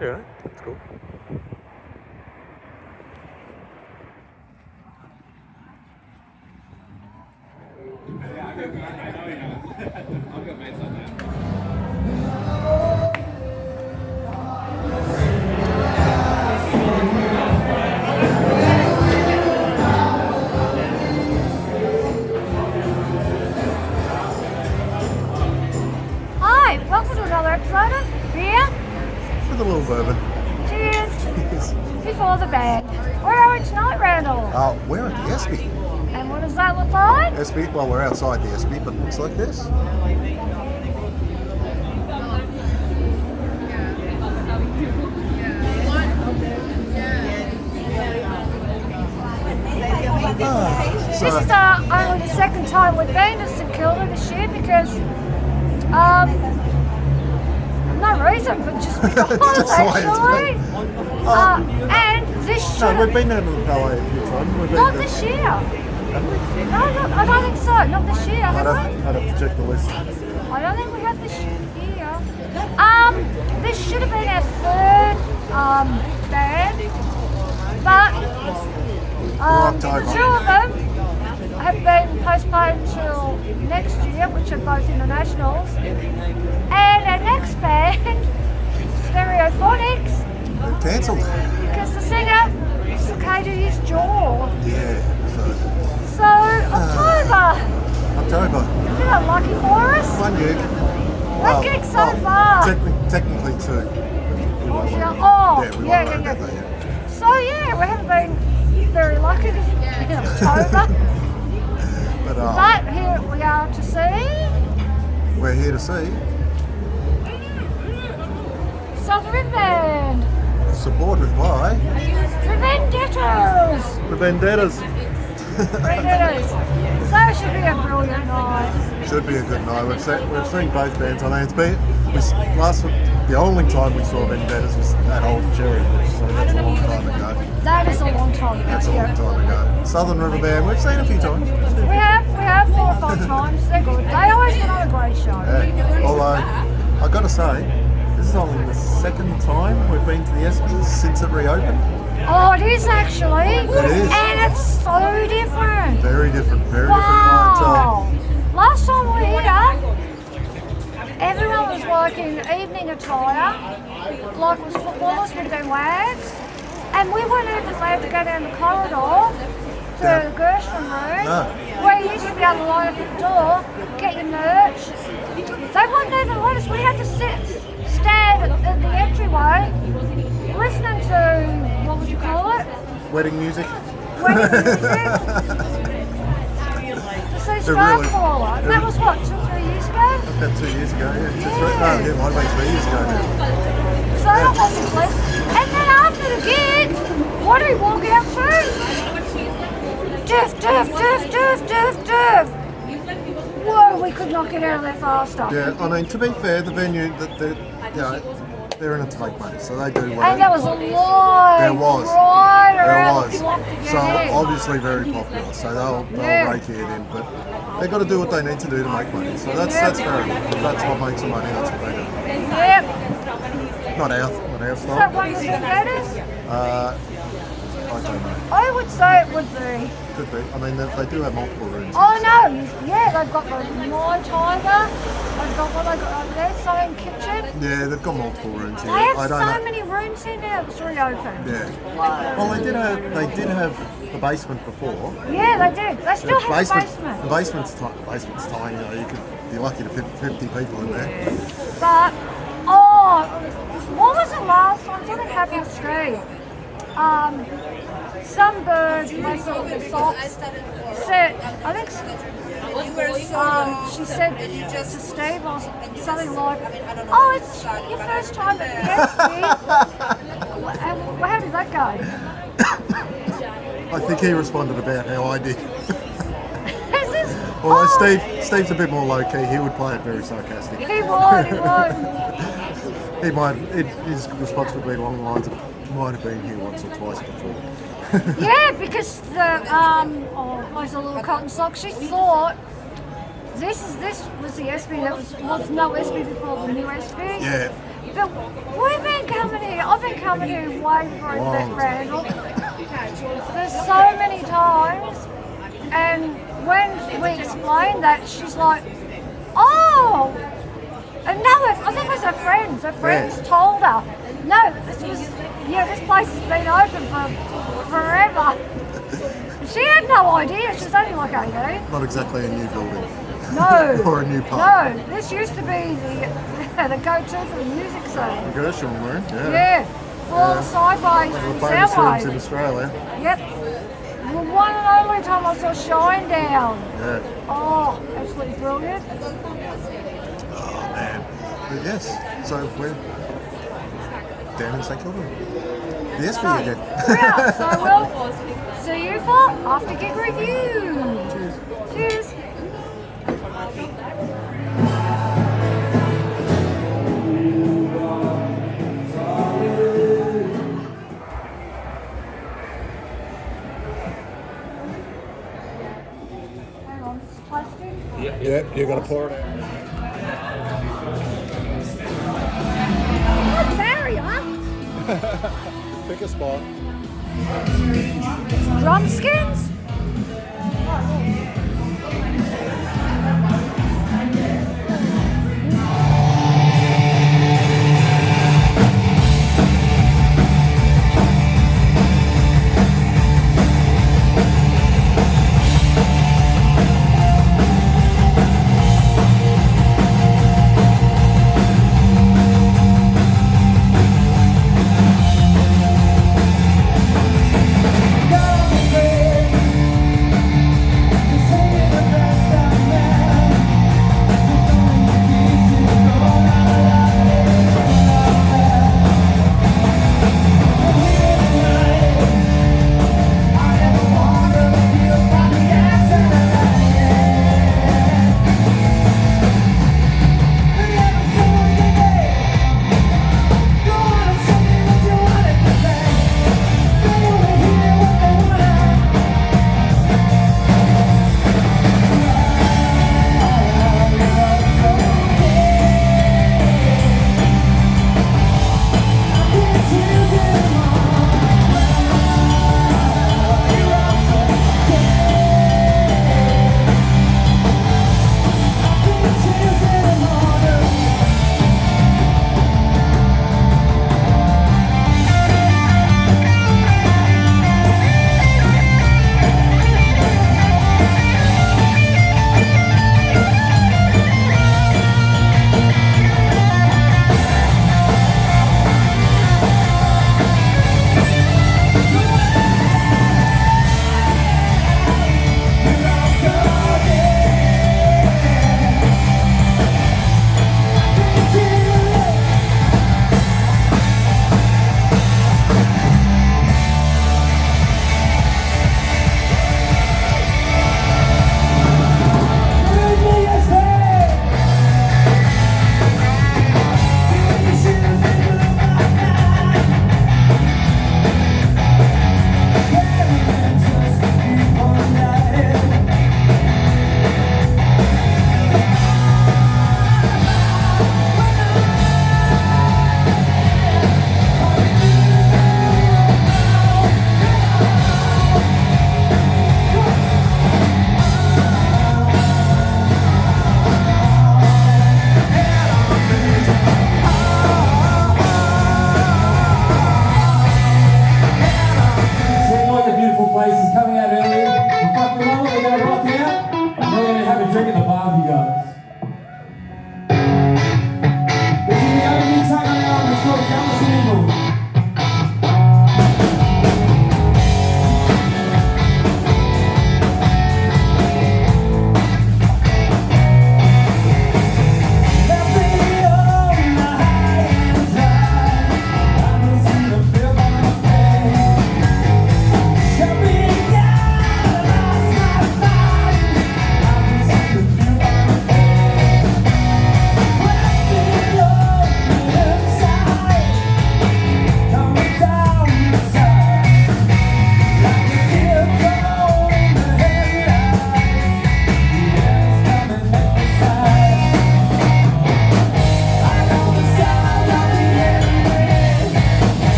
Yeah, that's cool. Hi, welcome to another episode of Beer. With a little bourbon. Cheers. Before the band. Where are we tonight, Randall? We're at the Espy. And what does that look like? Espy, well, we're outside the Espy, but it looks like this. This is only the second time we've been to St Kilda this year because, no reason, but just because Just the way it's actually. been. And this should No, we've been down to the Palais a few times. We've been not to- this year. Haven't we? No, I don't think so. Not this year, have we? I'd have to check the list. I don't think we have this year. This should have been our third band, but October. two of them have been postponed till next year, which are both internationals. And our next band, Stereophonics, Cancelled. because the singer dislocated his jaw. Yeah, So October, October. isn't that lucky for us? One gig. One gig so far. Technically two. We won't Yeah, worry- oh, we won't yeah. worry about that yet. So yeah, we haven't been very lucky in October, But but here we are to see we're here to see Southern Band, supported by the Vendettas. the Vendettas. Vendettas. So it should be a brilliant night. Should be a good night. We've seen both bands. I mean, it's been the only time we saw Vendettas was at Old Cherry, so that's a long time ago. That is a long time ago. That's a long time ago. Southern River Band, we've seen a few times. We have 4 or 5 times. They're good. They always put on a great show. Yeah. Although, I've got to say, this is only the second time we've been to the Espy since it reopened. Oh, it is actually. It is. And it's so different. Very different Wow. clientele. Last time we were here, everyone was like in evening attire, like was footballers with their wags, and we weren't even allowed to go down the corridor to the Gershwin Room, No. where you used to be able to line up at the door, get your merch. They wouldn't even let us. We had to stand at the entryway, listening to, what would you call it? Wedding music. Wedding music. To see Starcaller. That was what, 2-3 years ago? About 2 years ago, yeah. No, it might have been 3 years ago now. So that wasn't pleasant. And then after the gig, what do we walk out to? Diff. Whoa, we could not get out of there faster. Yeah, I mean, to be fair, the venue, they're in it to make money, so they do well. And there was a line There was. right There around was. the block to get So in. obviously very popular, so they'll Yeah. rake it in, but they've got to do what they need to do to make money. So that's fair enough. If that's what makes them money, that's what they do. Yep. Not our Is that style. one of the Vendettas? I don't know. I would say it would be. Could be. I mean, they do have multiple rooms. Oh no, yeah, they've got the Nine Tiger, they've got what they got over there, Southern Kitchen. Yeah, they've got multiple rooms here. They have I so don't know. many rooms here now that's reopened. Yeah. Well, they did have the basement before. Yeah, they did. They still have the basement. The basement's tiny. You know, you could be lucky to fit 50 people in there. But, what was the last one? Something Happy Street. Some bird, basically the socks, said, I think she said to Steve or something like, oh, it's your first time at the Espy. And how did that go? I think he responded about how I did. Is this? Although Oh, Steve's a bit more low key, he would play it very sarcastic. He would. His response would be along the lines of, might have been here once or twice before. Yeah, because there's a little cotton sock. She thought this was the Espy that was no Espy before the new Espy. Yeah. But we've been coming here. I coming here way before I met Long Randall. There's so many times, and when we explained that, she's like, oh, and no, I think it was her friends. Her friends told her, no, this place has been open for forever. She had no idea, she was only like 18. Not exactly a new building. No. Or a new pub. No, this used to be the go-to for the music scene. Gershwin Room, yeah. Yeah, full sideways One of and the famous rooms in soundways. Australia. Yep. The one and only time I saw Shine Down. Yeah. Oh, absolutely brilliant. Oh man. But yes, so we're down in St Kilda. The Espy again. Yeah, so we'll see you for After Gig Review. Cheers. Cheers. Hang on, this is plastic. Yep, you got to pour it out. Oh, barrier. Pick a spot. Drum skins? Say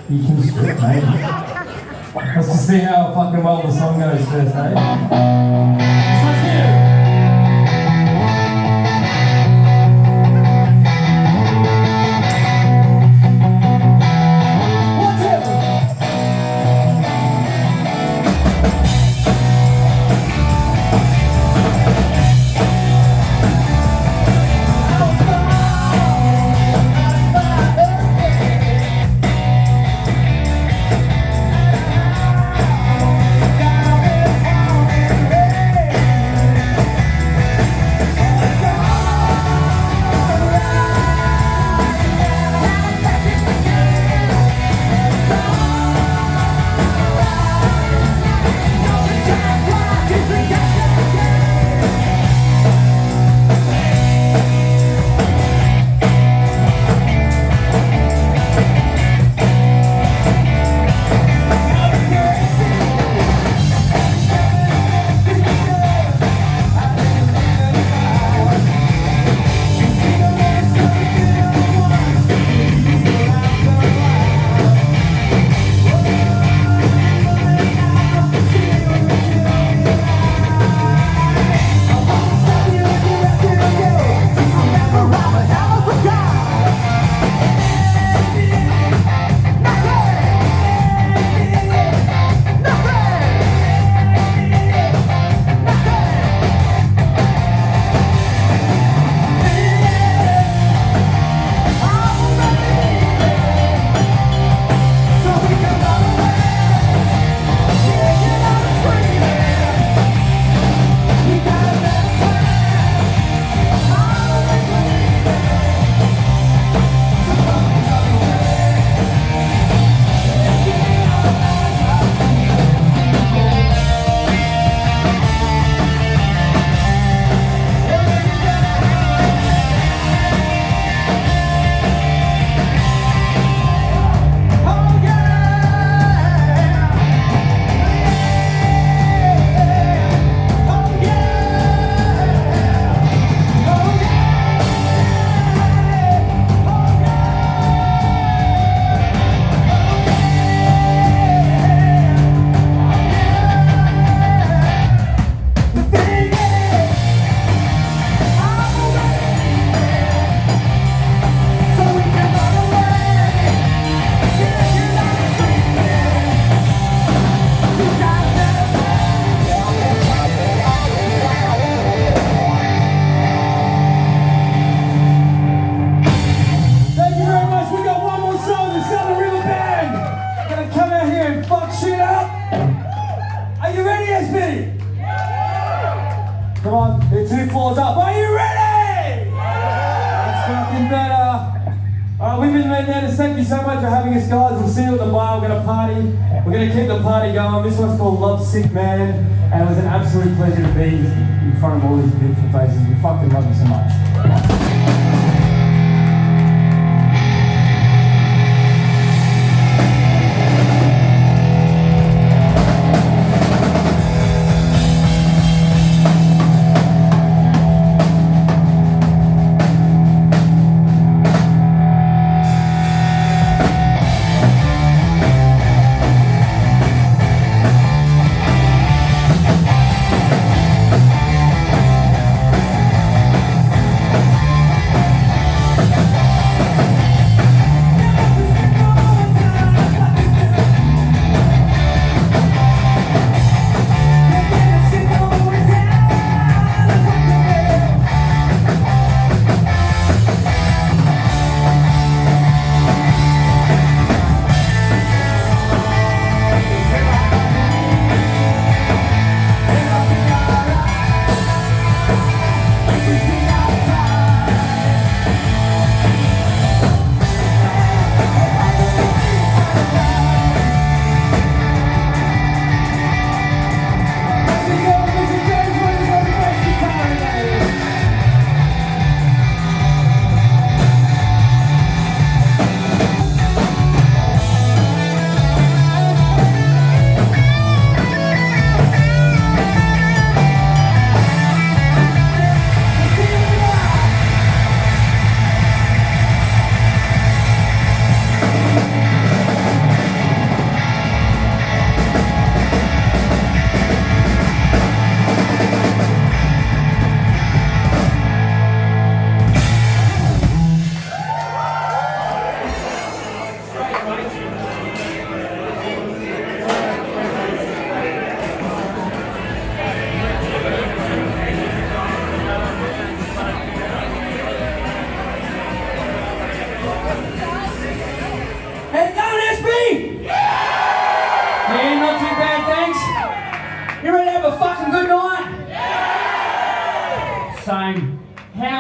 You can strip, mate. Let's just see how fucking well the song goes first, eh? This one's here. Come on, they're 2 floors up. Are you ready? That's fucking better. Alright, we've been Vendettas. Thank you so much for having us, guys. We'll see you at the bar. We're going to party. We're going to keep the party going. This one's called Love Sick Man. And it was an absolute pleasure to be in front of all these beautiful faces. We fucking love you so much.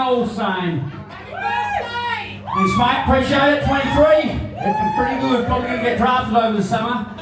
all saying? Thanks, mate. Appreciate it. 23. It's pretty good. Probably going to get drafted over the summer.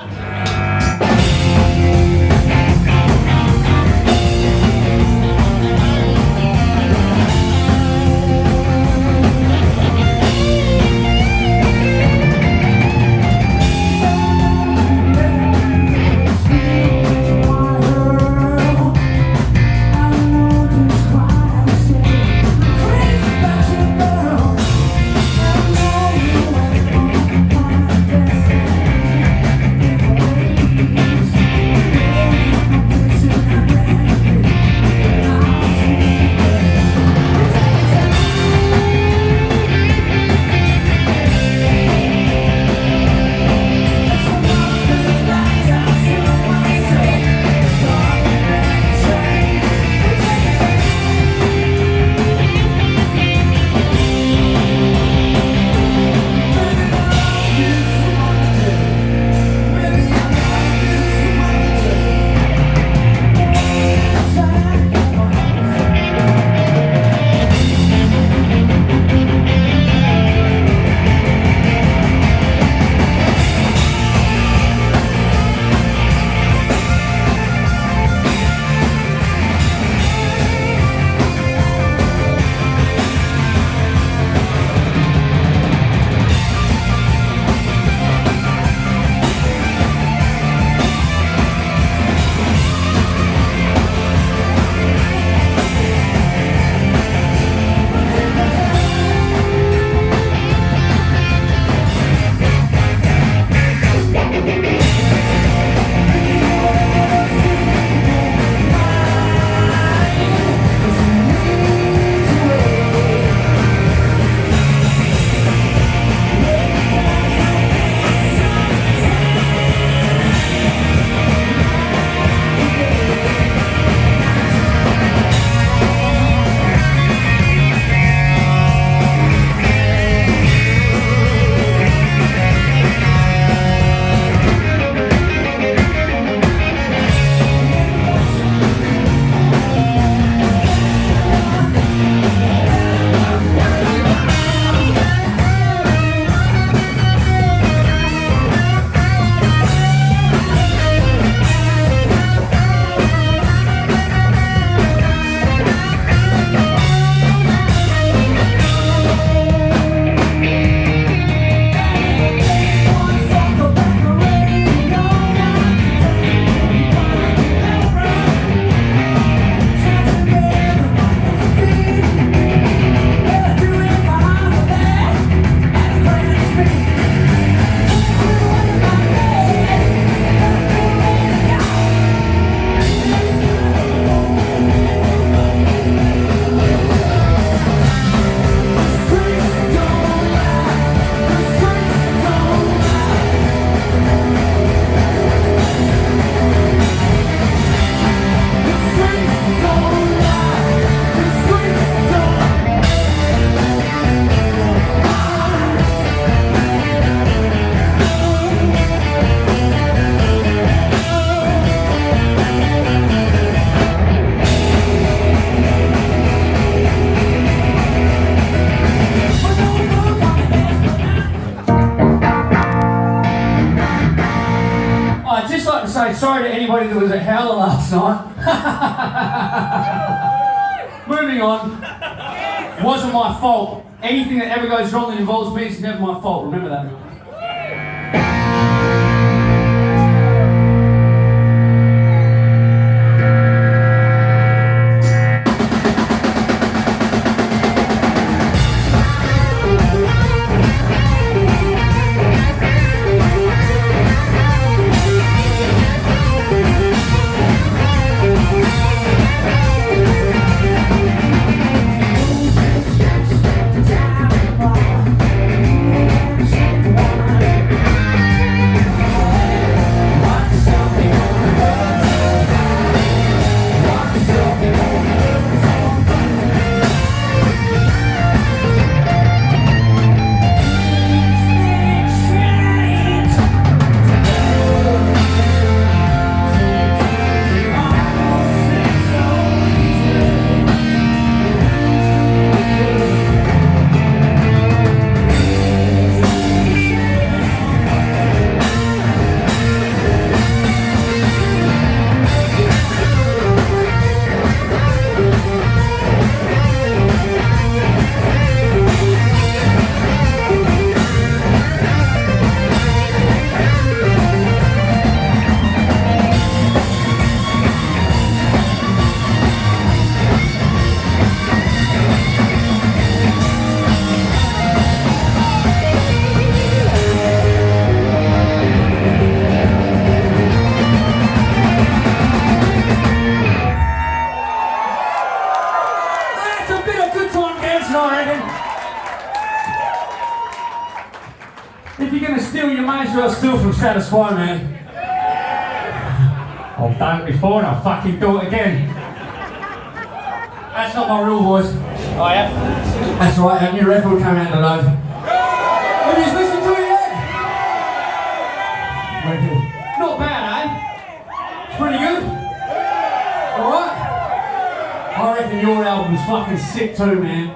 Sorry to anybody that was at Howler last night. Moving on. Wasn't my fault. Anything that ever goes wrong that involves me is never my fault. Remember that. steal from status quo, man. I've done it before and I'll fucking do it again. That's not my real voice. Oh yeah? That's right, that new record came out today. Have you just listened to it yet? Not bad, eh? It's pretty good. Alright? I reckon your album's fucking sick too, man.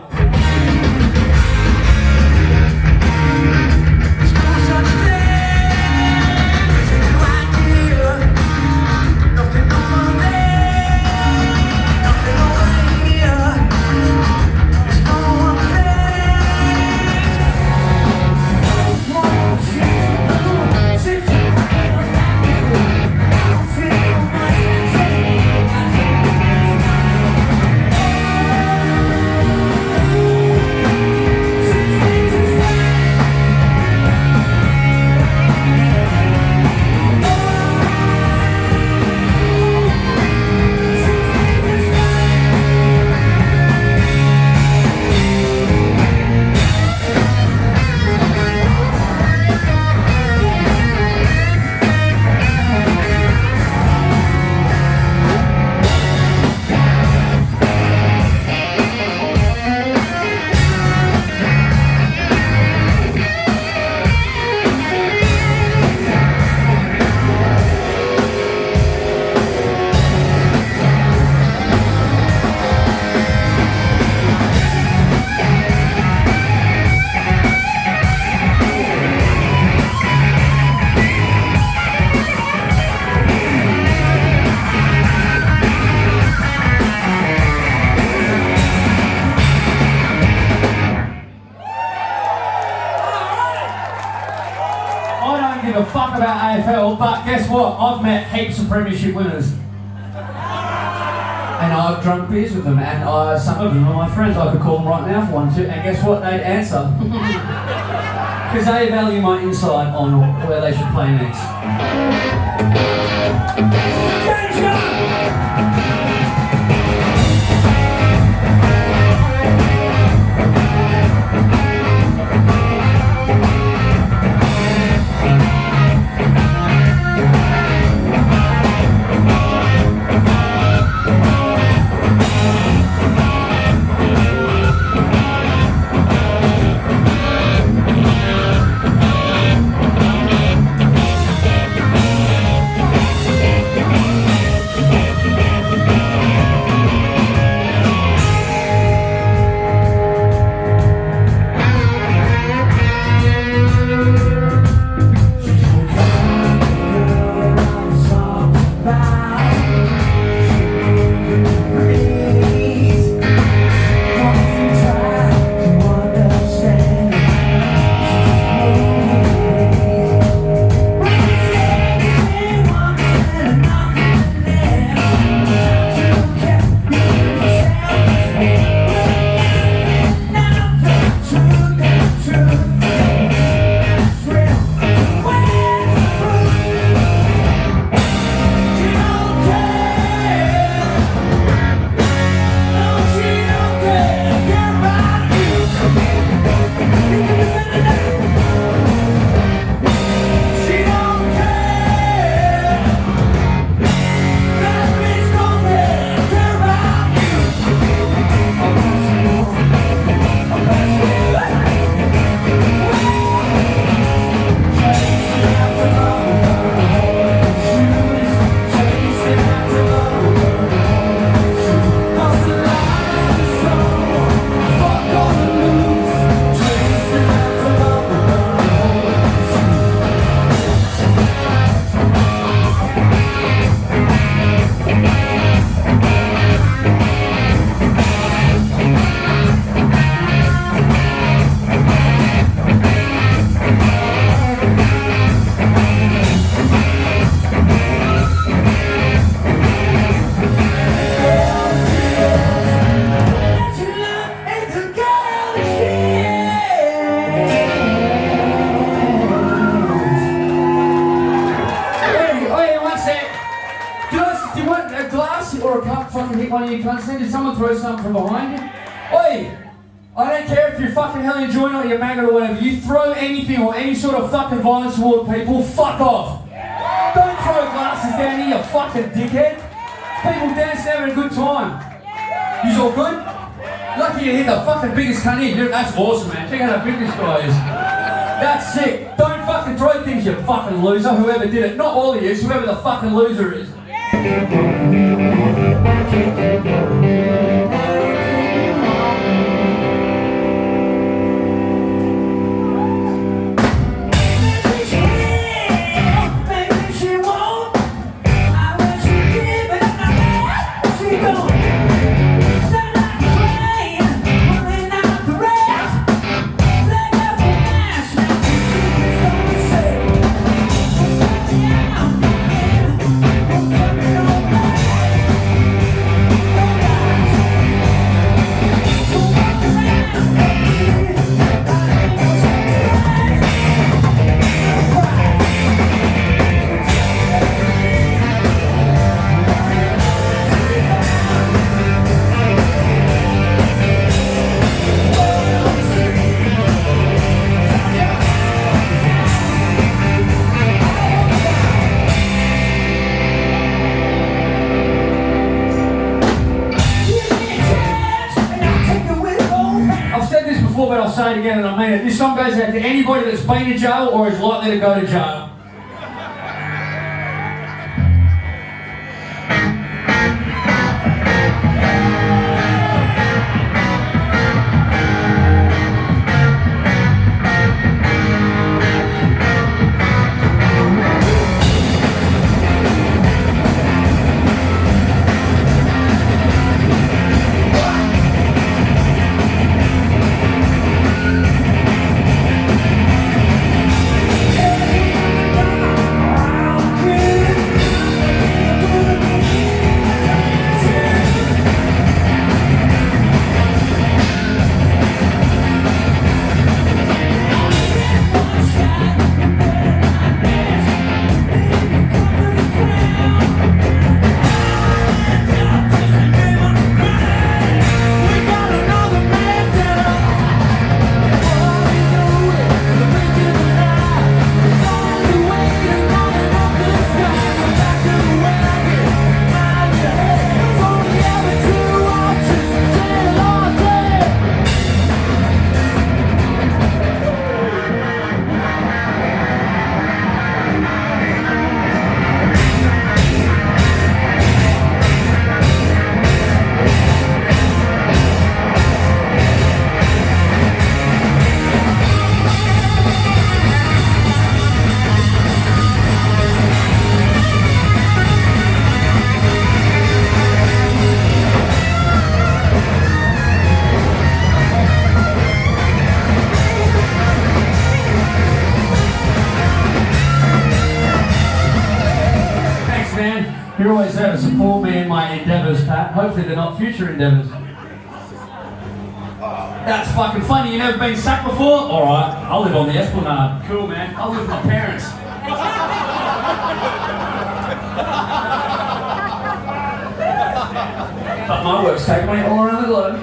Fuck about AFL, but guess what? I've met heaps of premiership winners. And I've drunk beers with them, and some of them are my friends. I could call them right now if I wanted to, and guess what? They'd answer. Because they value my insight on where they should play next. Or a cup fucking hit one of your cunts then? Did someone throw something from behind you? Oi! I don't care if you're fucking Hellion Joint or you're maggot or whatever. You throw anything or any sort of fucking violence toward people, fuck off. Don't throw glasses down here, you fucking dickhead. People dancing having a good time. You's all good? Lucky you hit the fucking biggest cunt here. That's awesome, man. Check out how big this guy is. That's sick. Don't fucking throw things, you fucking loser. Whoever did it. Not all of you, whoever the fucking loser is. But I'll say it again and I mean it. This song goes out to anybody that's been to jail or is likely to go to jail. You're always there to support me in my endeavours, Pat. Hopefully they're not future endeavours. That's fucking funny. You never been sacked before? Alright, I'll live on the Esplanade. Cool, man. I'll live with my parents. But my work's taking me all around the globe.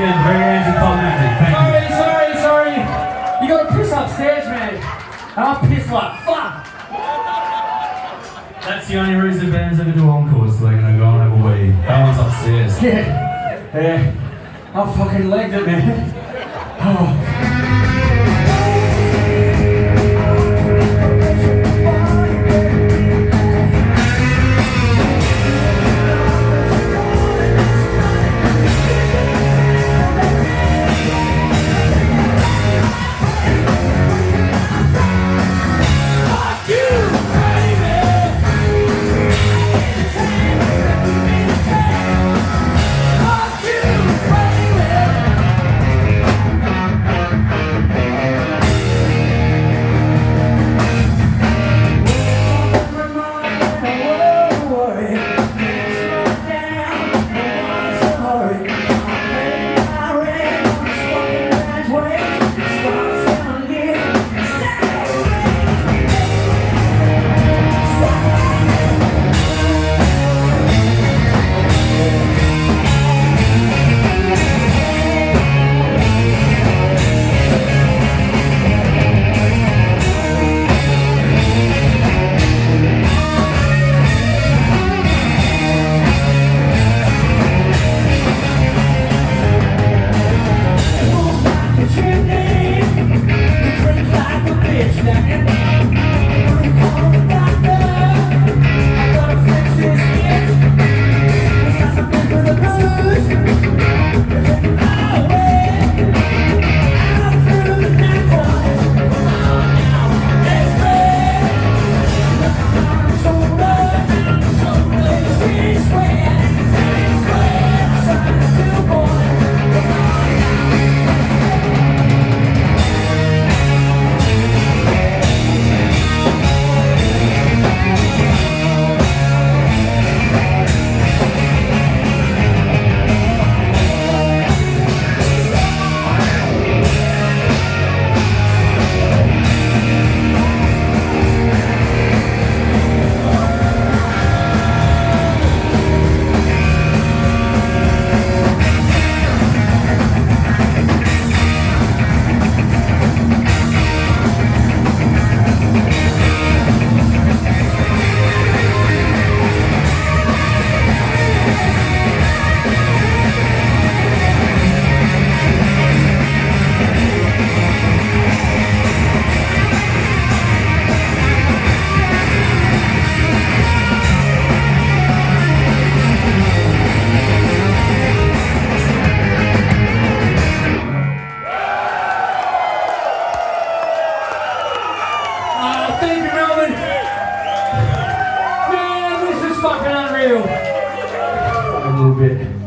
again, very anticlimactic. Thank you. Sorry. You gotta piss upstairs, man. And I piss like fuck. That's the only reason bands ever do encores, so they're gonna go and have a wee. That one's upstairs. Yeah. I fucking legged it, man. Oh.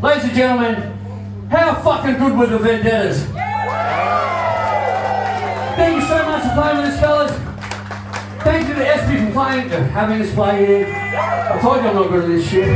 Ladies and gentlemen, how fucking good were the Vendettas? Thank you so much for playing with us, fellas. Thank you to Espy for having us play here. I told you I'm not good at this shit.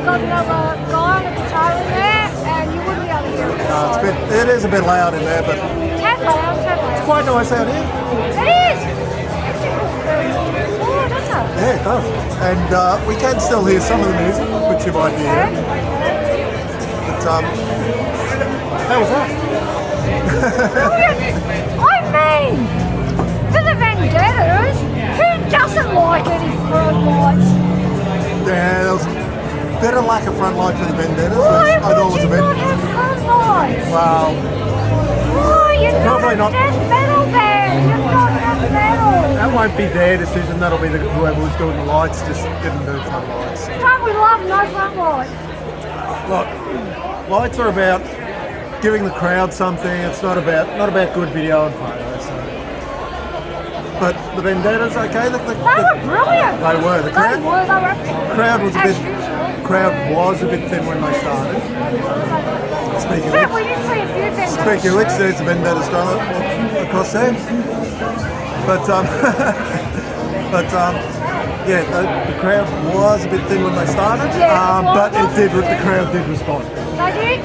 got another guy on the guitar in there, and you wouldn't be able to hear it. It is a bit loud in there, but Tad loud, tad loud. quite nice out here. It is! Oh, doesn't it? Yeah, it does. And we can still hear some of the music, which you might hear. But how was that? Brilliant! I mean, for the Vendettas, who doesn't like any front lights? Yeah, there was a bit of lack of front light for the Vendettas. Why I thought would was you a bit. not have front lights? Well, Oh, you're Probably not not. a death metal band. You're not death metal. that won't be their decision. That'll be whoever was doing the lights just didn't do front lights. Don't we love no front lights? Look, lights are about giving the crowd something. It's not about good video and photos. So. But the Vendettas, okay, They were brilliant. They were. The crowd crowd was a bit thin when they started. Speaking of Yeah, which, we did see a few things. speaking of which, there's the Vendettas drummer across there. But yeah, the crowd was a bit thin when they started. Yeah, but the crowd did respond. They did.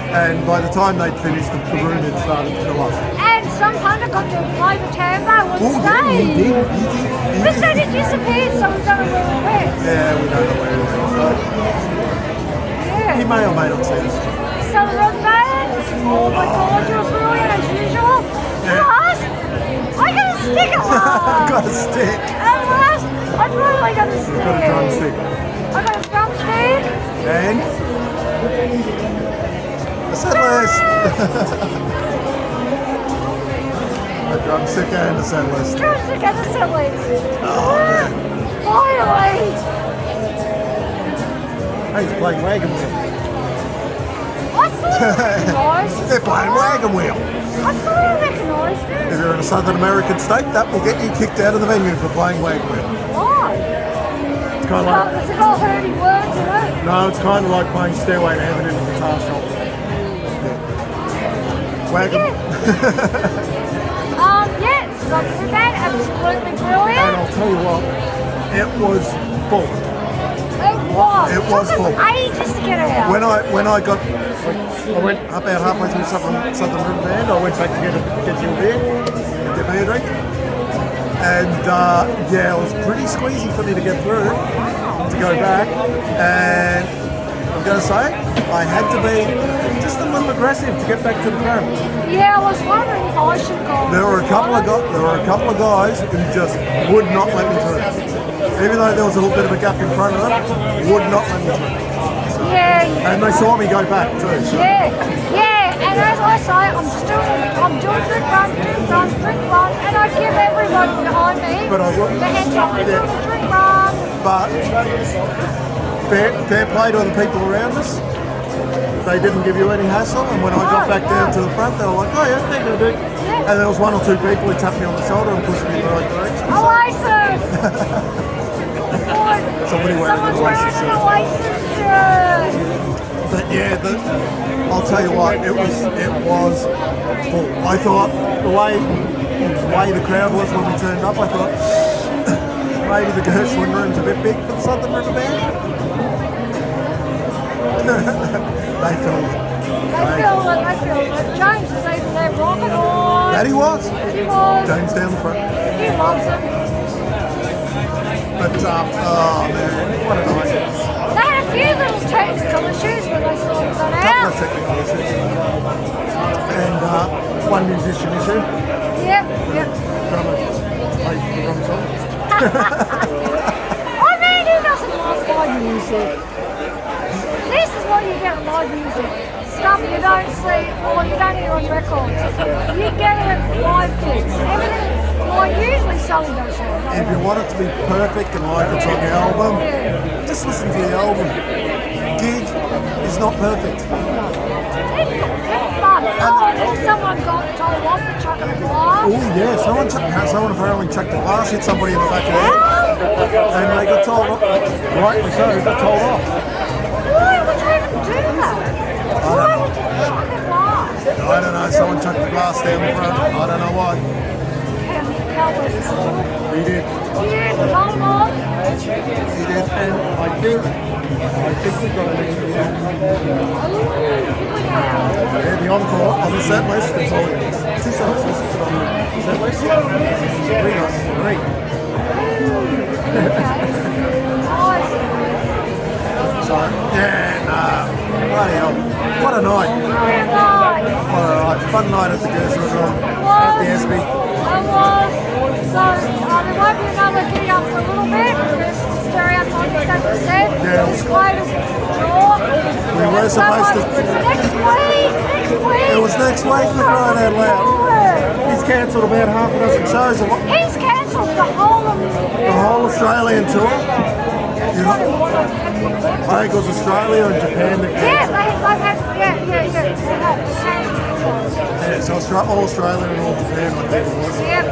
And by the time they'd finished, the room had started to fill up. And some punter got to play the tambo on Oh, yeah, he stage. did. But then it disappeared, so we don't know where it went. Yeah, we don't know where he went. So he Yeah. may or may not see us. So the rock band, oh my god, you're brilliant as usual. Yeah. Plus, I got a stick at last. Got a stick. At last, I finally got a stick. Got a drumstick. I got a drumstick. And a set list. A drumstick and a set list. Drumstick and a set list. Oh, man. Finally. Hey, he's playing wagon wheel. I thought I recognised They're playing wagon wheel. I thought I recognised it. If you're in a Southern American state, that will get you kicked out of the venue for playing wagon wheel. Why? It's kind of like, It's got hurdy words in it. no, it's kind of like playing Stairway to Heaven in a guitar shop. Wagon. Yeah, not too bad. Absolutely And brilliant. I'll tell you what, it was full. It was full. ages to get out. When I got, I went about halfway through Southern River Band. I went back to get you a beer, get me a drink, and yeah, it was pretty squeezy for me to get through to go back. And I'm gonna say, I had to be just a little aggressive to get back to the front. Yeah, I was wondering if I should go. There were a couple of guys who just would not let me through. Even though there was a little bit of a gap in front of them, would not let me through. Yeah. And they saw me go back too. So. Yeah. And as I say, I'm doing drink run, and I give everybody behind me But I will- the heads up. I'm Yeah. doing a drink run. But fair play to the people around us. They didn't give you any hassle, and when I got back down to the front, they were like, "Oh yeah, they're gonna do." Yeah. And there was one or two people who tapped me on the shoulder and pushed me in the right direction. So Oasis! somebody wearing an Someone's Oasis wearing an shirt. Oasis shirt. But yeah, I'll tell you what, it was full. I thought the way the crowd was when we turned up, I thought maybe the Gershwin Room's a bit big for the Southern River Band. They filled it. They feel it. James is even there rocking on. That he was. He was. James down the front. He loves it. But oh man, what a night. They had a few little technical issues when they sorted that Couple out. of technical issues. And one musician issue. Yep. Drummer played the wrong song. I mean, who doesn't like live music? This is what you get at live music. Stuff you don't see or you don't hear on records. You get it at live gigs. Everything, like usually Sully goes on. If you want it to be perfect and like it's on the album, just listen to the album. Gig is not perfect. It's fun. Oh, and then someone got told off for chucking a glass. Oh yeah, someone apparently chucked a glass, hit somebody in the back of the head, and they got told off. Rightly so, they got told off. Why would you even do that? Why would you chuck a glass? I don't know, someone chucked the glass down the front. I don't know why. That was cool. He did. Yeah, the whole lot. He did. And I think we got an extra song. Yeah, the encore on the set list. It's all 2 songs listed on the set list. We got 3. So, yeah, bloody hell. What a night. What a night. Fun night at the Gershwin Room. At the Espy. I was. So, there won't be another giddy up for a little bit because stereotype is 7%. Yeah. It's closed door. We were supposed to. Next week. It was next week for crying out loud. He's cancelled about half a dozen shows. He's cancelled the whole Australian tour. You know, I think it was Australia and Japan that Yeah, cancelled. they've had, Yeah, so all Australia and all Japan, I think it was. Yep.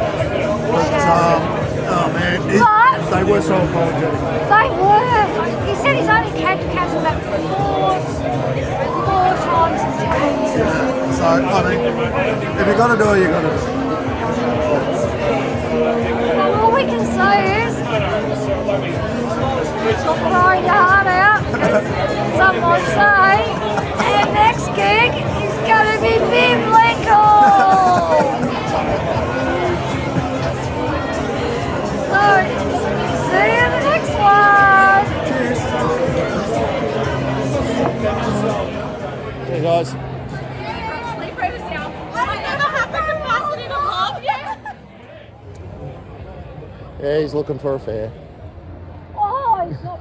But, oh man, they were so apologetic. They were. He said he's only had to cancel about four times in Japan. So, I mean, if you're going to do it, you're going to do it. Well, all we can say is, stop throwing your heart out, some might say, and next gig is going to be biblical. So, see you in the next one. Hey guys. Yeah, he's looking for a fare. Oh, he's not